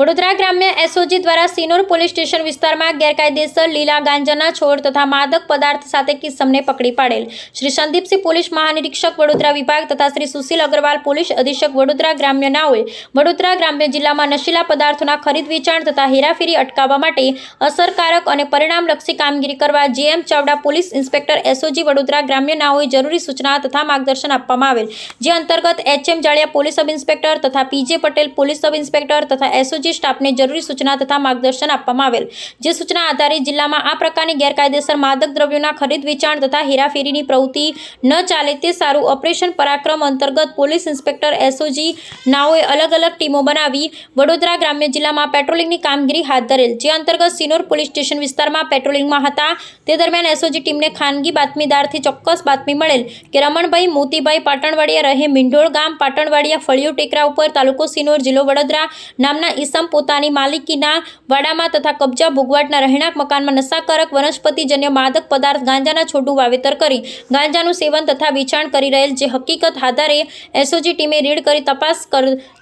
વડોદરા ગ્રામ્ય એસઓજી દ્વારા Sinor police station વિસ્તારમાં ગેરકાયદેસર લીલા ગાંજાના છોડ તથા માદક પદાર્થ સાથે કિસ્મને પકડી પાડેલ. શ્રી સંદીપસિંહ પોલીસ મહાનિરીક્ષક વડોદરા વિભાગ તથા શ્રી સુશીલ અગ્રવાલ પોલીસ અધિક્ષક વડોદરા ગ્રામ્ય નાઓએ વડોદરા ગ્રામ્ય જિલ્લામાં નશીલા પદાર્થોના ખરીદ વેચાણ તથા હેરાફેરી અટકાવવા માટે અસરકારક અને પરિણામલક્ષી કામગીરી કરવા JM Chavda police inspector SOG Vadodara ગ્રામ્ય નાઓએ જરૂરી સૂચના તથા માર્ગદર્શન આપવામાં આવેલ. જે અંતર્ગત HM Jaliya police sub inspector તથા PJ Patel police sub inspector તથા એસઓજી સ્ટાફને જરૂરી સૂચના તથા માર્ગદર્શન આપવામાં આવેલ. જે સૂચના આધારે જિલ્લામાં આ પ્રકારની ગેરકાયદેસર માદક દ્રવ્યોના ખરીદ વેચાણ તથા હેરાફેરીની પ્રવૃત્તિ ન ચાલે તે સારું ઓપરેશન પરાક્રમ અંતર્ગત પોલીસ ઇન્સ્પેક્ટર એસઓજી નાઓએ અલગ અલગ ટીમો બનાવી વડોદરા ગ્રામ્ય જિલ્લામાં પેટ્રોલિંગની કામગીરી હાથ ધરેલ. જે અંતર્ગત સિનોર પોલીસ સ્ટેશન વિસ્તારમાં પેટ્રોલિંગમાં હતા તે દરમિયાન એસઓજી ટીમને ખાનગી બાતમીદારથી ચોક્કસ બાતમી મળેલ કે રમણભાઈ મોતીભાઈ પાટણવાડિયા રહે મીંઢોળ ગામ પાટણવાડિયા ફળિયો ટેકરા ઉપર તાલુકો સિનોર જિલ્લો વડોદરા નામના ઈસમ પોતાની માલિકીના વાડામાં તથા કબજા ભોગવાટના રહેણાંક મકાનમાં નશાકારક વનસ્પતિજન્ય માદક પદાર્થ ગાંજાના છોડનું વાવેતર કરી ગાંજાનું સેવન તથા વેચાણ કરી રહેલ. જે હકીકત આધારે એસઓજી ટીમે રેડ કરી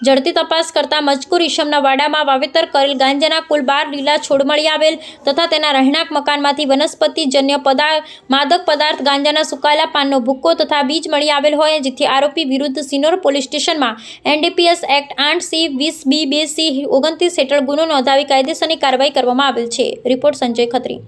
ઝડપી તપાસ કરતા મજકૂર ઈસમના વાડામાં વાવેતર કરેલ ગાંજાના કુલ 12 લીલા છોડ મળી આવેલ તથા તેના રહેણાંક મકાનમાંથી વનસ્પતિજન્ય માદક પદાર્થ ગાંજાના સુકાયેલા પાનનો ભૂક્કો તથા બીજ મળી આવેલ હોય. જેથી આરોપી વિરુદ્ધ સિનોર પોલીસ સ્ટેશનમાં NDPS act 8C 20B 2C 29 હેઠળ ગુનો નોંધાવી કાયદેસરની કાર્યવાહી કરવામાં આવેલ છે. રિપોર્ટ સંજય ખત્રી.